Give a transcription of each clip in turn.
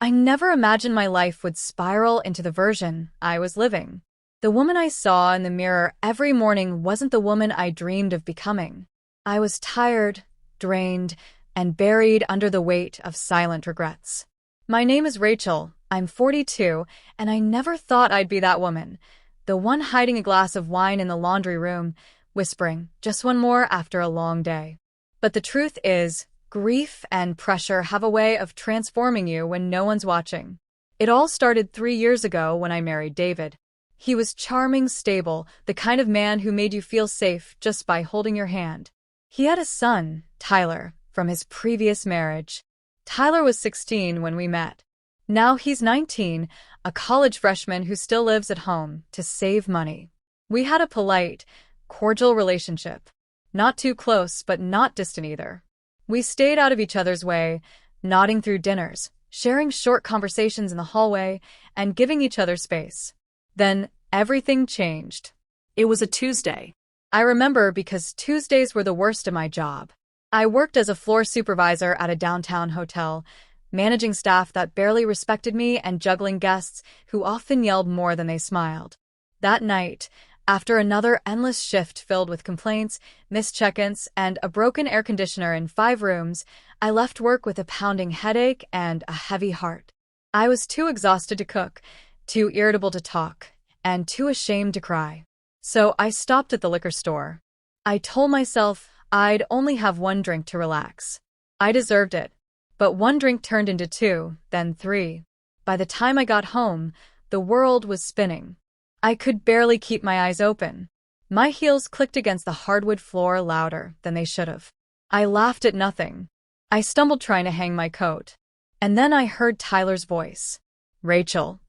I never imagined my life would spiral into the version I was living. The woman I saw in the mirror every morning wasn't the woman I dreamed of becoming. I was tired, drained, and buried under the weight of silent regrets. My name is Rachel, I'm 42, and I never thought I'd be that woman, the one hiding a glass of wine in the laundry room, whispering, just one more after a long day. But the truth is, grief and pressure have a way of transforming you when no one's watching. It all started 3 years ago when I married David. He was charming, stable, the kind of man who made you feel safe just by holding your hand. He had a son, Tyler, from his previous marriage. Tyler was 16 when we met. Now he's 19, a college freshman who still lives at home to save money. We had a polite, cordial relationship. Not too close, but not distant either. We stayed out of each other's way, nodding through dinners, sharing short conversations in the hallway, and giving each other space. Then everything changed. It was a Tuesday. I remember because Tuesdays were the worst of my job. I worked as a floor supervisor at a downtown hotel, managing staff that barely respected me and juggling guests who often yelled more than they smiled. That night, after another endless shift filled with complaints, missed check-ins, and a broken air conditioner in 5 rooms, I left work with a pounding headache and a heavy heart. I was too exhausted to cook, too irritable to talk, and too ashamed to cry. So I stopped at the liquor store. I told myself I'd only have one drink to relax. I deserved it. But one drink turned into 2, then 3. By the time I got home, the world was spinning. I could barely keep my eyes open. My heels clicked against the hardwood floor louder than they should have. I laughed at nothing. I stumbled trying to hang my coat. And then I heard Tyler's voice. Rachel.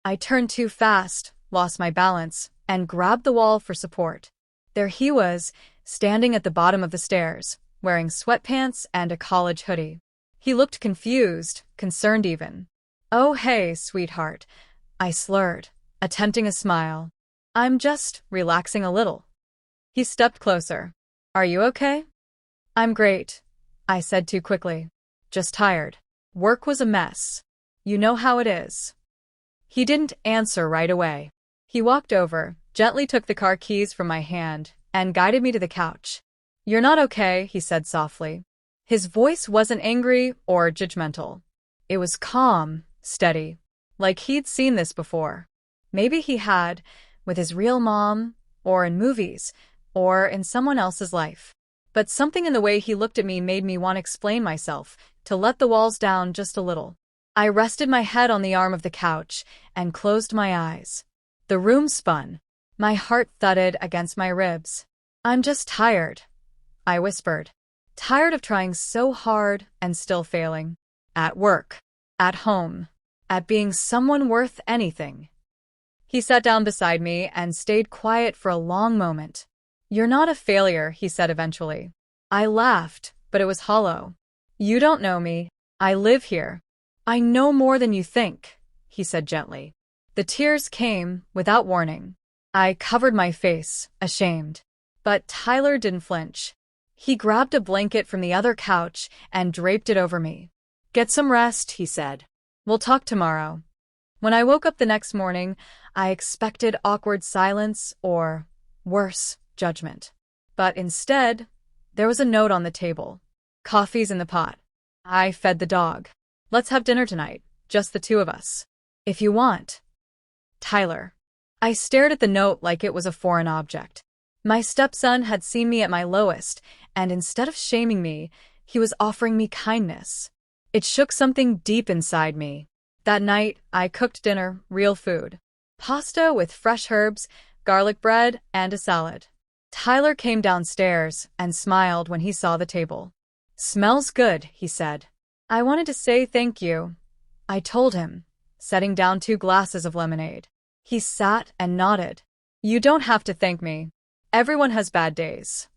I turned too fast, lost my balance, and grabbed the wall for support. There he was, standing at the bottom of the stairs, wearing sweatpants and a college hoodie. He looked confused, concerned even. Oh, hey, sweetheart, I slurred, attempting a smile. I'm just relaxing a little. He stepped closer. Are you okay? I'm great, I said too quickly. Just tired. Work was a mess. You know how it is. He didn't answer right away. He walked over, gently took the car keys from my hand, and guided me to the couch. You're not okay, he said softly. His voice wasn't angry or judgmental. It was calm, steady, like he'd seen this before. Maybe he had, with his real mom, or in movies, or in someone else's life. But something in the way he looked at me made me want to explain myself, to let the walls down just a little. I rested my head on the arm of the couch and closed my eyes. The room spun. My heart thudded against my ribs. I'm just tired, I whispered. Tired of trying so hard and still failing. At work, at home, at being someone worth anything. He sat down beside me and stayed quiet for a long moment. You're not a failure, he said eventually. I laughed, but it was hollow. You don't know me. I live here. I know more than you think, he said gently. The tears came without warning. I covered my face, ashamed. But Tyler didn't flinch. He grabbed a blanket from the other couch and draped it over me. Get some rest, he said. We'll talk tomorrow. When I woke up the next morning, I expected awkward silence or, worse, judgment. But instead, there was a note on the table. Coffee's in the pot. I fed the dog. Let's have dinner tonight, just the 2 of us. If you want. Tyler. I stared at the note like it was a foreign object. My stepson had seen me at my lowest, and instead of shaming me, he was offering me kindness. It shook something deep inside me. That night, I cooked dinner, real food. Pasta with fresh herbs, garlic bread, and a salad. Tyler came downstairs and smiled when he saw the table. Smells good, he said. I wanted to say thank you, I told him, setting down 2 glasses of lemonade. He sat and nodded. You don't have to thank me. Everyone has bad days.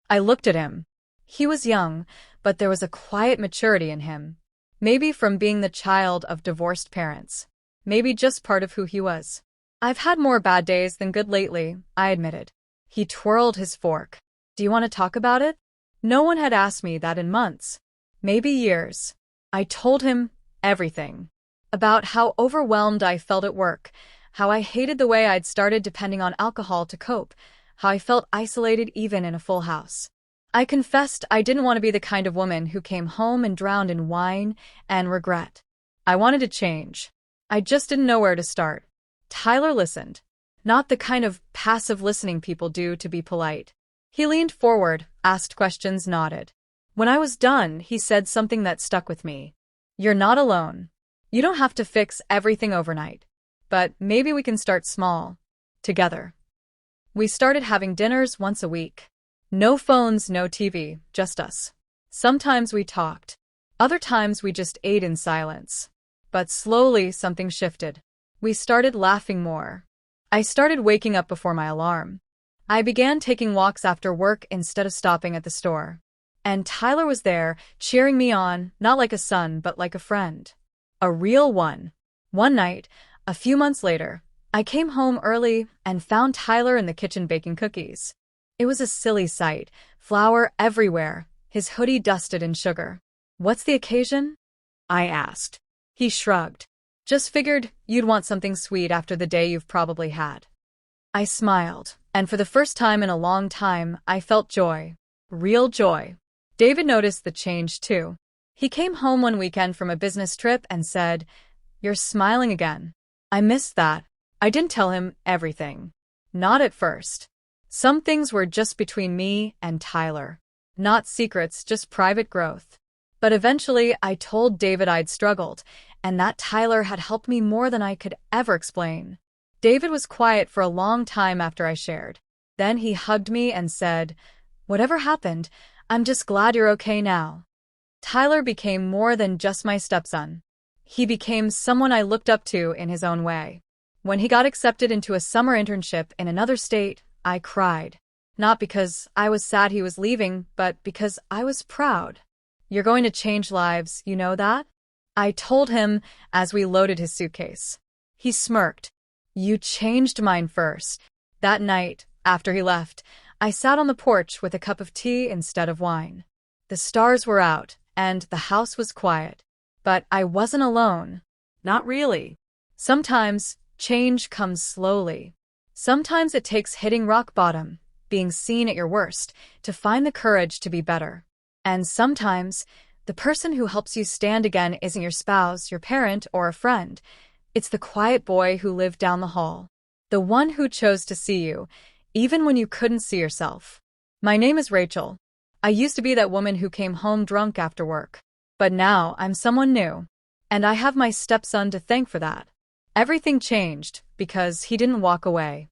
I looked at him. He was young, but there was a quiet maturity in him. Maybe from being the child of divorced parents. Maybe just part of who he was. I've had more bad days than good lately, I admitted. He twirled his fork. Do you want to talk about it? No one had asked me that in months. Maybe years. I told him everything. About how overwhelmed I felt at work, how I hated the way I'd started depending on alcohol to cope, how I felt isolated even in a full house. I confessed I didn't want to be the kind of woman who came home and drowned in wine and regret. I wanted to change. I just didn't know where to start. Tyler listened. Not the kind of passive listening people do to be polite. He leaned forward, asked questions, nodded. When I was done, he said something that stuck with me. You're not alone. You don't have to fix everything overnight. But maybe we can start small. Together. We started having dinners once a week. No phones, no TV, just us. Sometimes we talked. Other times we just ate in silence. But slowly something shifted. We started laughing more. I started waking up before my alarm. I began taking walks after work instead of stopping at the store. And Tyler was there, cheering me on, not like a son, but like a friend. A real one. One night, a few months later, I came home early and found Tyler in the kitchen baking cookies. It was a silly sight, flour everywhere, his hoodie dusted in sugar. What's the occasion? I asked. He shrugged. Just figured you'd want something sweet after the day you've probably had. I smiled, and for the first time in a long time, I felt joy. Real joy. David noticed the change too. He came home one weekend from a business trip and said, "You're smiling again." I missed that. I didn't tell him everything. Not at first. Some things were just between me and Tyler. Not secrets, just private growth. But eventually, I told David I'd struggled, and that Tyler had helped me more than I could ever explain. David was quiet for a long time after I shared. Then he hugged me and said, "Whatever happened, I'm just glad you're okay now." Tyler became more than just my stepson. He became someone I looked up to in his own way. When he got accepted into a summer internship in another state, I cried. Not because I was sad he was leaving, but because I was proud. "You're going to change lives, you know that?" I told him as we loaded his suitcase. He smirked. "You changed mine first." That night, after he left, I sat on the porch with a cup of tea instead of wine. The stars were out, and the house was quiet. But I wasn't alone. Not really. Sometimes, change comes slowly. Sometimes it takes hitting rock bottom, being seen at your worst, to find the courage to be better. And sometimes, the person who helps you stand again isn't your spouse, your parent, or a friend. It's the quiet boy who lived down the hall. The one who chose to see you, even when you couldn't see yourself. My name is Rachel. I used to be that woman who came home drunk after work. But now I'm someone new. And I have my stepson to thank for that. Everything changed because he didn't walk away.